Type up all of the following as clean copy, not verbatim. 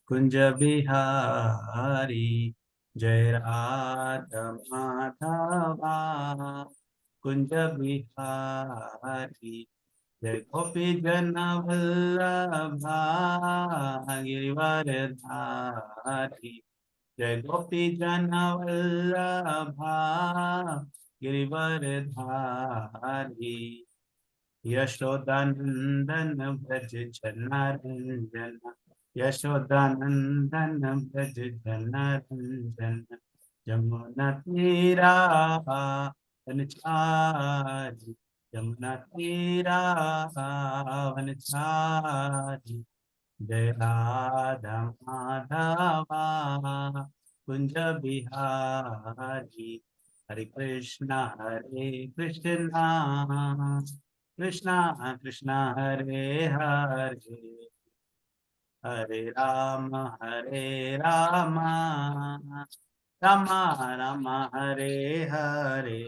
कुंज बिहारी जय राधा माधवा कुंज बिहारी जय गोपी जन वल्लभा गिरिवरधारी जय गोपी जन वल्लभा गिरिवरधारी यशोदानंदन ब्रज जनार्दन यशोदानंदन ब्रज जनार्दन यमुना तीरा वनचारी यमुना तीरा वनचारी जय राधा माधवा कुंज बिहारी हरे कृष्णा कृष्णा कृष्णा हरे हरे हरे राम राम राम हरे हरे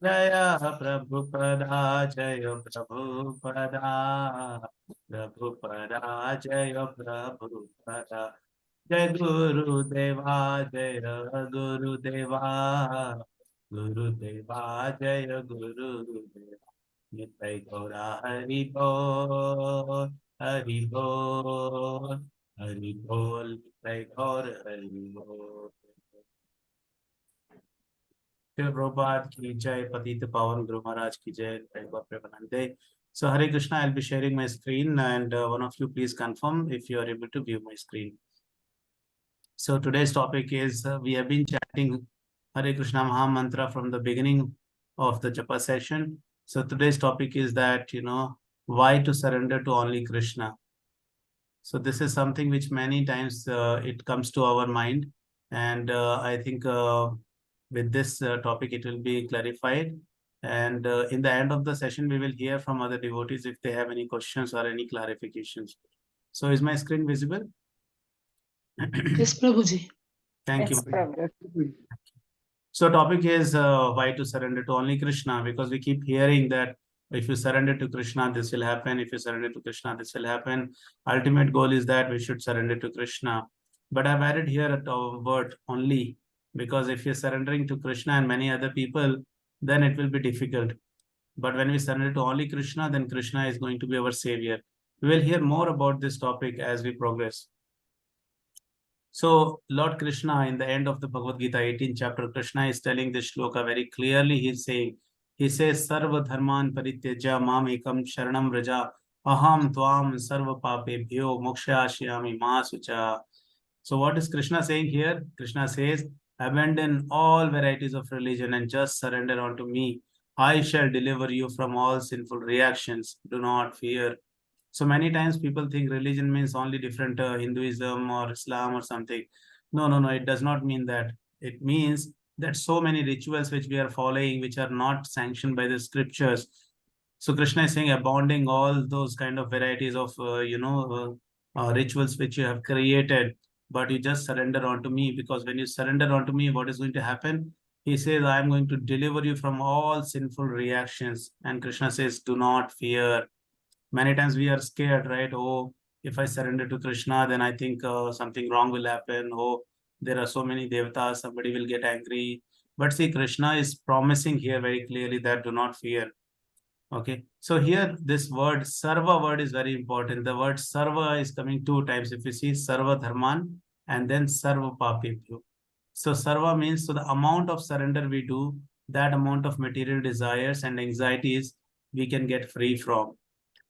जय प्रभुपदा जय प्रभुपदा प्रभुपदा जय प्रभुपदा जय गुरुदेवा जय गुरुदेवा गुरुदेवा जय गुरुदेवा नित्य गौरा हरि बोल हरि बोल हरि बोल नित्य गौर हरि बोल Prabhupada ki jai, Patita Pawan Guru Maharaj ki jai, Prabhupada Premanande. So Hare Krishna, I'll be sharing my screen and one of you please confirm if you are able to view my screen. So today's topic is we have been chanting Hare Krishna Maha Mantra from the beginning of the Japa session. So today's topic is that, why to surrender to only Krishna. So this is something which many times it comes to our mind. And I think with this topic, it will be clarified. And in the end of the session, we will hear from other devotees if they have any questions or any clarifications. So is my screen visible? Yes, Prabhuji. Thank Yes, you. Prabhu. So topic is why to surrender to only Krishna, because we keep hearing that if you surrender to Krishna, this will happen. If you surrender to Krishna, this will happen. Ultimate goal is that we should surrender to Krishna. But I've added here a word only, because if you're surrendering to Krishna and many other people, then it will be difficult. But when we surrender to only Krishna, then Krishna is going to be our savior. We will hear more about this topic as we progress. So Lord Krishna, in the end of the Bhagavad Gita 18th chapter, Krishna is telling this shloka very clearly. He says, Sarva dharman parityaja mam ekam sharanam raja aham tvam sarva papebhyo mokshayashyami ma sucha. So what is Krishna saying here? Krishna says, abandon all varieties of religion and just surrender unto me. I shall deliver you from all sinful reactions. Do not fear. So many times people think religion means only different Hinduism or Islam or something. No, no, no, it does not mean that. It means that so many rituals which we are following, which are not sanctioned by the scriptures. So Krishna is saying, abounding all those kind of varieties of, rituals which you have created, but you just surrender unto me, because when you surrender unto me, what is going to happen? He says, I am going to deliver you from all sinful reactions. And Krishna says, do not fear. Many times we are scared, right? Oh, if I surrender to Krishna, then I think something wrong will happen. Oh, there are so many devatas, somebody will get angry. But see, Krishna is promising here very clearly that do not fear. Okay, so here this word sarva word is very important. The word sarva is coming two times. If you see sarva dharman and then sarva papibhyo. So sarva means, so the amount of surrender we do, that amount of material desires and anxieties we can get free from.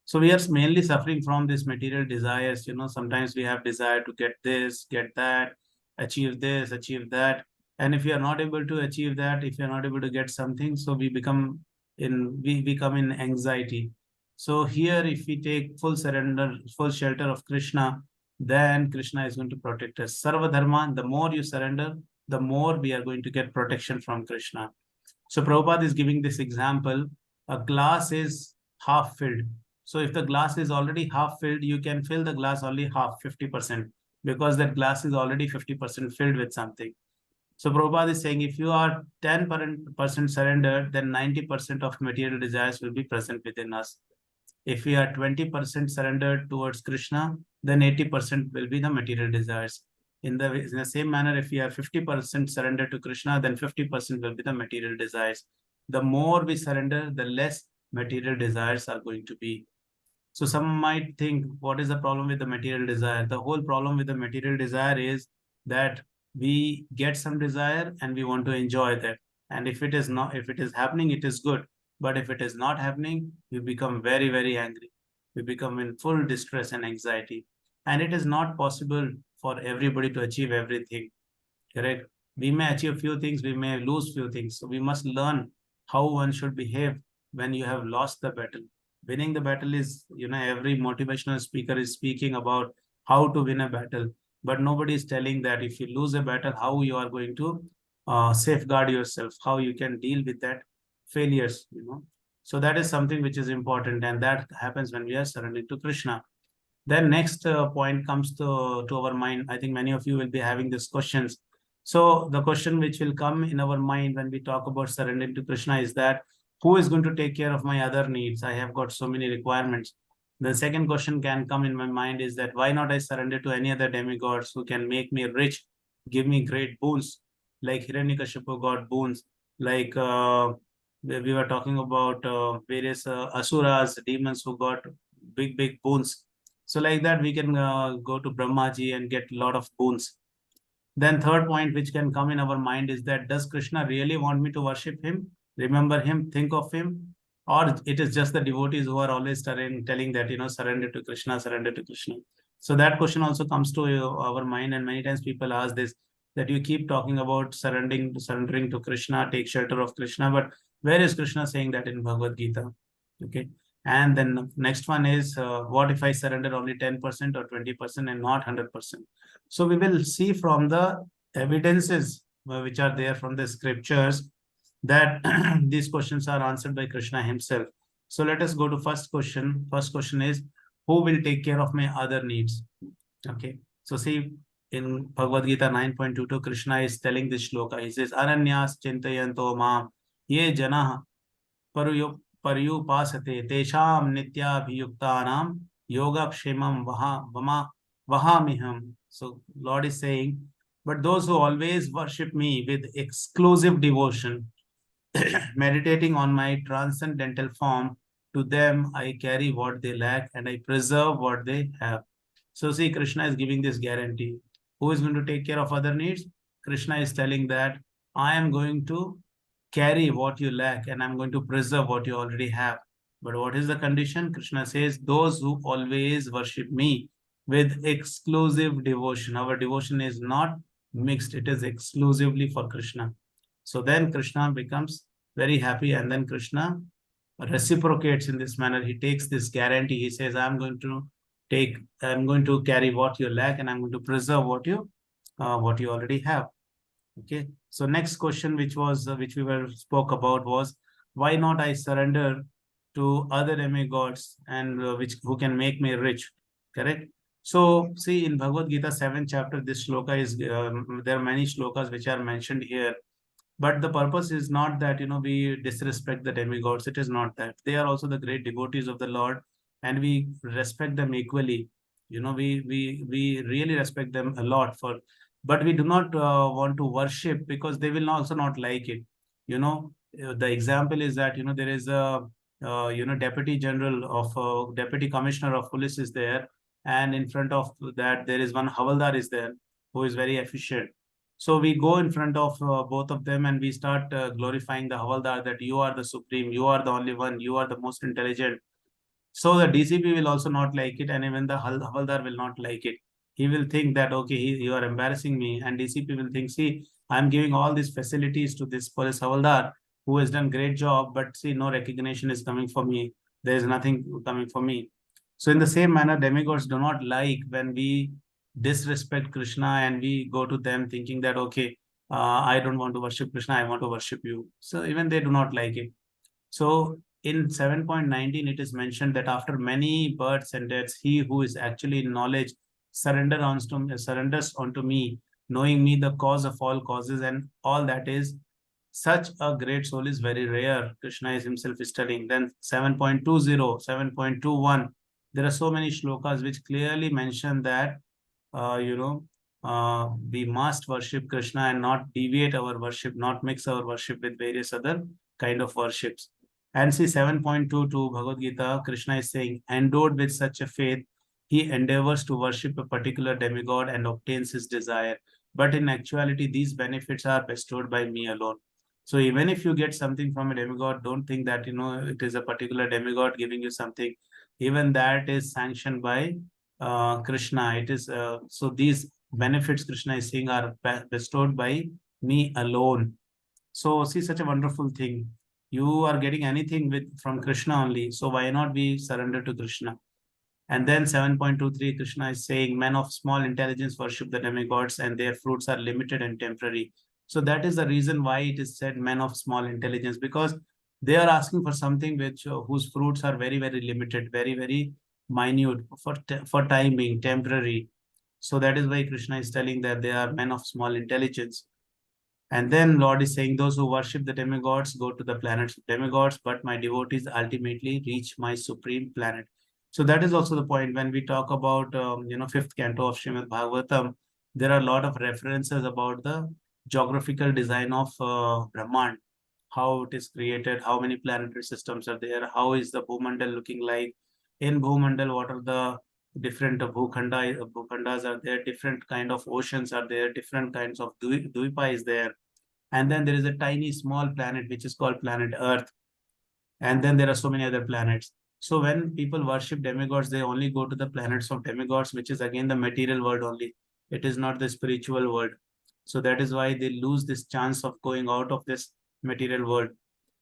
So we are mainly suffering from these material desires. Sometimes we have desire to get this, get that, achieve this, achieve that. And if you are not able to achieve that, if you're not able to get something, so we become in anxiety. So here, if we take full surrender, full shelter of Krishna, then Krishna is going to protect us. Sarva Dharma, the more you surrender, the more we are going to get protection from Krishna. So Prabhupada is giving this example. A glass is half filled. So if the glass is already half filled, you can fill the glass only half, 50%, because that glass is already 50% filled with something. So Prabhupada is saying, if you are 10% surrendered, then 90% of material desires will be present within us. If we are 20% surrendered towards Krishna, then 80% will be the material desires. In the same manner, if we are 50% surrendered to Krishna, then 50% will be the material desires. The more we surrender, the less material desires are going to be. So some might think, what is the problem with the material desire? The whole problem with the material desire is that we get some desire and we want to enjoy that. And if it is not, if it is happening, it is good. But if it is not happening, we become very, very angry. We become in full distress and anxiety. And it is not possible for everybody to achieve everything. Correct? We may achieve few things, we may lose few things. So we must learn how one should behave when you have lost the battle. Winning the battle is, every motivational speaker is speaking about how to win a battle, but nobody is telling that if you lose a battle, how you are going to safeguard yourself, how you can deal with that failures. So that is something which is important, and that happens when we are surrendering to Krishna. Then next point comes to our mind. I think many of you will be having these questions. So the question which will come in our mind when we talk about surrendering to Krishna is that who is going to take care of my other needs? I have got so many requirements. The second question can come in my mind is that why not I surrender to any other demigods who can make me rich, give me great boons, like Hiranyakashipu got boons, like we were talking about various asuras, demons who got big, big boons. So like that, we can go to Brahmaji and get a lot of boons. Then third point which can come in our mind is that does Krishna really want me to worship him, remember him, think of him, or it is just the devotees who are always telling that, surrender to Krishna, surrender to Krishna. So that question also comes to our mind, and many times people ask this, that you keep talking about surrendering to Krishna, take shelter of Krishna, but where is Krishna saying that in Bhagavad Gita? Okay. And then next one is, what if I surrender only 10% or 20% and not 100%? So we will see from the evidences which are there from the scriptures that these questions are answered by Krishna himself. So let us go to first question. First question is, who will take care of my other needs? Okay. So see, in Bhagavad Gita 9.22, Krishna is telling this shloka. He says, Aranyas chintayanto mam ye jana पर्युपासते तेषां नित्याभियुक्तानां योगक्षेमं vahamihem. So Lord is saying, but those who always worship me with exclusive devotion, meditating on my transcendental form, to them I carry what they lack and I preserve what they have. So see, Krishna is giving this guarantee. Who is going to take care of other needs? Krishna is telling that I am going to carry what you lack and I'm going to preserve what you already have. But what is the condition? Krishna says, those who always worship me with exclusive devotion. Our devotion is not mixed, it is exclusively for Krishna. So then Krishna becomes very happy, and then Krishna reciprocates in this manner. He takes this guarantee. He says, I'm going to carry what you lack and I'm going to preserve what you already have. Okay. So next question, which we were spoke about, was why not I surrender to other demigods and who can make me rich. Correct. So see, in Bhagavad Gita 7th chapter, this shloka is there are many shlokas which are mentioned here, but the purpose is not that we disrespect the demigods. It is not that. They are also the great devotees of the Lord, and we respect them equally. We really respect them a lot for, but we do not want to worship, because they will also not like it. The example is that there is a deputy general of deputy commissioner of police is there, and in front of that there is one havaldar is there who is very efficient. So we go in front of both of them and we start glorifying the Havaldar, that you are the supreme, you are the only one, you are the most intelligent. So the DCP will also not like it, and even the Havaldar will not like it. He will think that, okay, you are embarrassing me, and DCP will think, see, I'm giving all these facilities to this police Havaldar who has done great job, but see, no recognition is coming for me. There is nothing coming for me. So in the same manner, demigods do not like when we disrespect Krishna and we go to them thinking that, okay, I don't want to worship Krishna, I want to worship you. So even they do not like it. So in 7.19, it is mentioned that after many births and deaths, he who is actually in knowledge surrenders unto me, knowing me the cause of all causes and all that is Such a great soul is very rare. Krishna is himself is telling. Then 7.20, 7.21. There are so many shlokas which clearly mention that we must worship Krishna and not deviate our worship, not mix our worship with various other kind of worships. And see 7.22 Bhagavad Gita, Krishna is saying, endowed with such a faith, he endeavors to worship a particular demigod and obtains his desire. But in actuality, these benefits are bestowed by me alone. So even if you get something from a demigod, don't think that it is a particular demigod giving you something. Even that is sanctioned by Krishna. It is so these benefits Krishna is saying are bestowed by me alone. So see such a wonderful thing. You are getting anything with from Krishna only. So why not be surrender to Krishna? And then 7.23, Krishna is saying, men of small intelligence worship the demigods and their fruits are limited and temporary. So that is the reason why it is said men of small intelligence, because they are asking for something which whose fruits are very, very limited, very, very minute for time being temporary. So that is why Krishna is telling that they are men of small intelligence. And then Lord is saying, those who worship the demigods go to the planets of demigods, but my devotees ultimately reach my supreme planet. So that is also the point when we talk about, fifth canto of Srimad Bhagavatam, there are a lot of references about the geographical design of Brahman, how it is created, how many planetary systems are there, how is the Bhumandal looking like. In Bhumandal, what are the different bhukhandas are there, different kind of oceans are there, different kinds of Dvipa is there. And then there is a tiny small planet which is called planet Earth. And then there are so many other planets. So when people worship demigods, they only go to the planets of demigods, which is again the material world only. It is not the spiritual world. So that is why they lose this chance of going out of this material world.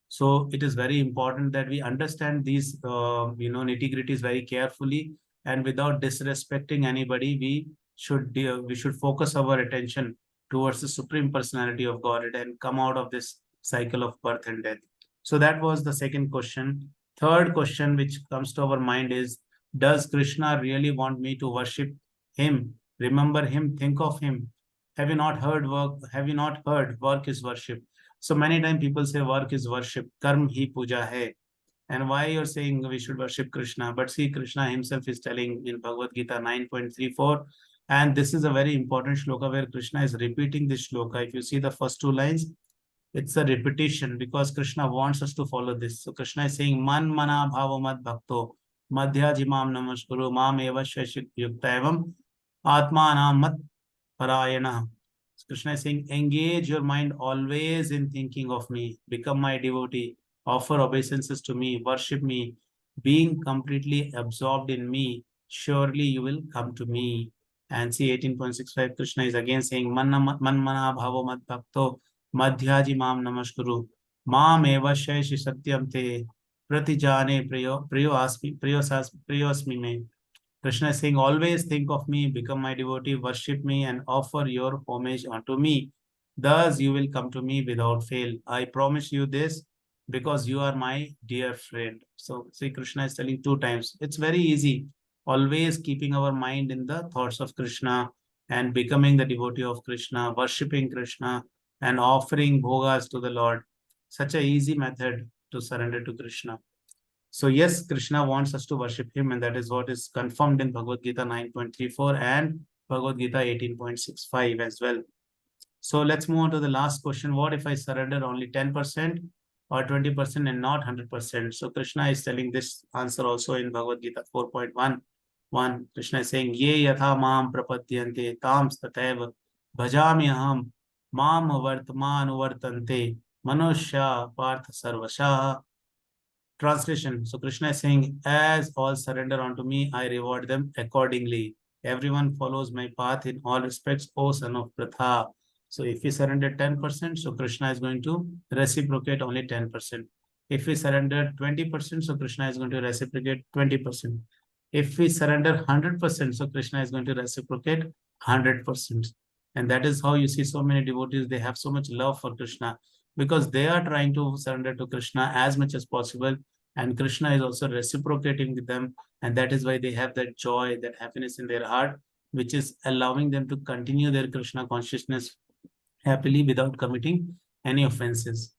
So it is very important that we understand these, nitty gritties very carefully, and without disrespecting anybody, we should focus our attention towards the supreme personality of Godhead and come out of this cycle of birth and death. So that was the second question. Third question which comes to our mind is, does Krishna really want me to worship him, remember him, think of him? Have you not heard work? Have you not heard work is worship? So many times people say work is worship, karm hi puja hai. And why you're saying we should worship Krishna? But see, Krishna himself is telling in Bhagavad Gita 9.34, and this is a very important shloka where Krishna is repeating this shloka. If you see the first two lines, it's a repetition because Krishna wants us to follow this. So Krishna is saying, Man mana bhava mad bhakto, madhya jimam namaskuru, mam eva shashik yukta evam, atma anam mat parayana. Krishna is saying, engage your mind always in thinking of me, become my devotee, offer obeisances to me, worship me, being completely absorbed in me, surely you will come to me. And see 18.65, Krishna is again saying, Man mana bhavo mad bhakto, madhyaji mam namaskuru, mam eva shaishi satyam te, pratijane priyo asmi me. Krishna is saying, always think of me, become my devotee, worship me, and offer your homage unto me. Thus you will come to me without fail. I promise you this because you are my dear friend. So, see, Krishna is telling two times. It's very easy. Always keeping our mind in the thoughts of Krishna and becoming the devotee of Krishna, worshipping Krishna, and offering bhogas to the Lord. Such a easy method to surrender to Krishna. So yes, Krishna wants us to worship him, and that is what is confirmed in Bhagavad Gita 9.34 and Bhagavad Gita 18.65 as well. So let's move on to the last question. What if I surrender only 10% or 20% and not 100%? So Krishna is telling this answer also in Bhagavad Gita 4.1. Krishna is saying, Ye yatha mam prapadyante tam stataiva bhajami aham mam vartante manushya partha sarvasha. Translation. So Krishna is saying, as all surrender unto me, I reward them accordingly. Everyone follows my path in all respects, O son of Pratha. So if we surrender 10%, so Krishna is going to reciprocate only 10%. If we surrender 20%, so Krishna is going to reciprocate 20%. If we surrender 100%, so Krishna is going to reciprocate 100%. And that is how you see so many devotees, they have so much love for Krishna because they are trying to surrender to Krishna as much as possible. And Krishna is also reciprocating with them. And that is why they have that joy, that happiness in their heart, which is allowing them to continue their Krishna consciousness happily without committing any offenses.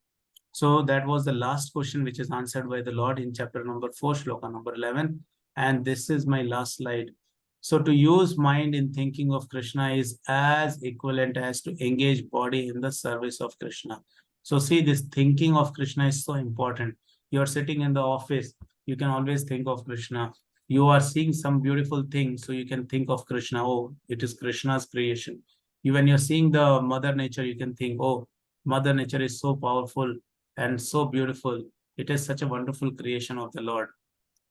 So that was the last question which is answered by the Lord in chapter number 4, shloka number 11. And this is my last slide. So to use mind in thinking of Krishna is as equivalent as to engage body in the service of Krishna. So see, this thinking of Krishna is so important. You're sitting in the office, you can always think of Krishna. You are seeing some beautiful thing, so you can think of Krishna. Oh, it is Krishna's creation. When you're seeing the Mother Nature, you can think, oh, Mother Nature is so powerful and so beautiful. It is such a wonderful creation of the Lord.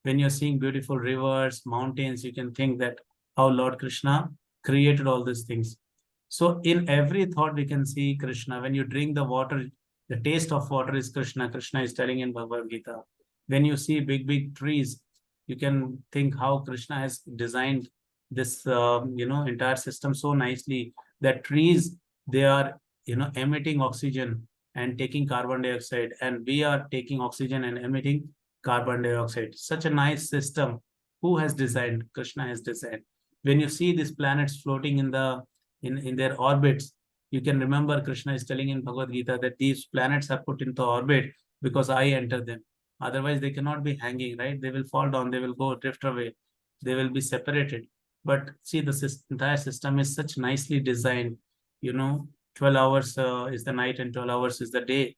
When you're seeing beautiful rivers, mountains, you can think that how Lord Krishna created all these things. So in every thought, we can see Krishna. When you drink the water, the taste of water is Krishna. Krishna is telling in Bhagavad Gita. When you see big, big trees, you can think how Krishna has designed this, entire system so nicely that trees, they are, emitting oxygen and taking carbon dioxide, and we are taking oxygen and emitting carbon dioxide. Such a nice system. Who has designed? Krishna has designed. When you see these planets floating in their orbits, you can remember Krishna is telling in Bhagavad Gita that these planets are put into orbit because I enter them. Otherwise, they cannot be hanging, right? They will fall down, they will go drift away, they will be separated. But see, the entire system is such nicely designed. 12 hours is the night and 12 hours is the day.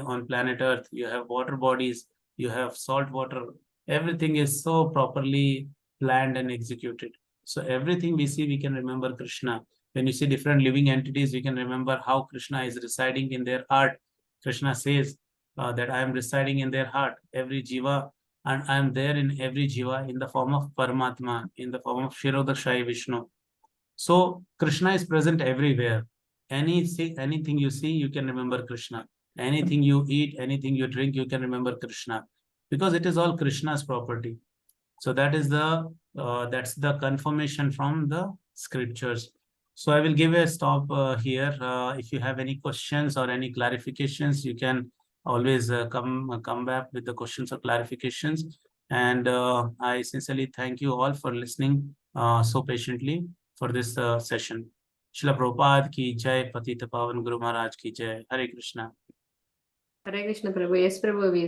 On planet Earth, you have water bodies, you have salt water. Everything is so properly planned and executed. So everything we see, we can remember Krishna. When you see different living entities, you can remember how Krishna is residing in their heart. Krishna says that I am residing in their heart, every jiva, and I am there in every jiva in the form of Paramatma, in the form of Shirodakshai Vishnu. So Krishna is present everywhere. Anything you see, you can remember Krishna. Anything you eat, anything you drink, you can remember Krishna, because it is all Krishna's property. So that's the confirmation from the scriptures. So I will give a stop here. If you have any questions or any clarifications, you can always come back with the questions or clarifications. And I sincerely thank you all for listening so patiently for this session. Srila Prabhupada ki jai, Patita Pavan Guru Maharaj ki jai. Hare Krishna. Hare Krishna Prabhu. Yes, Prabhu.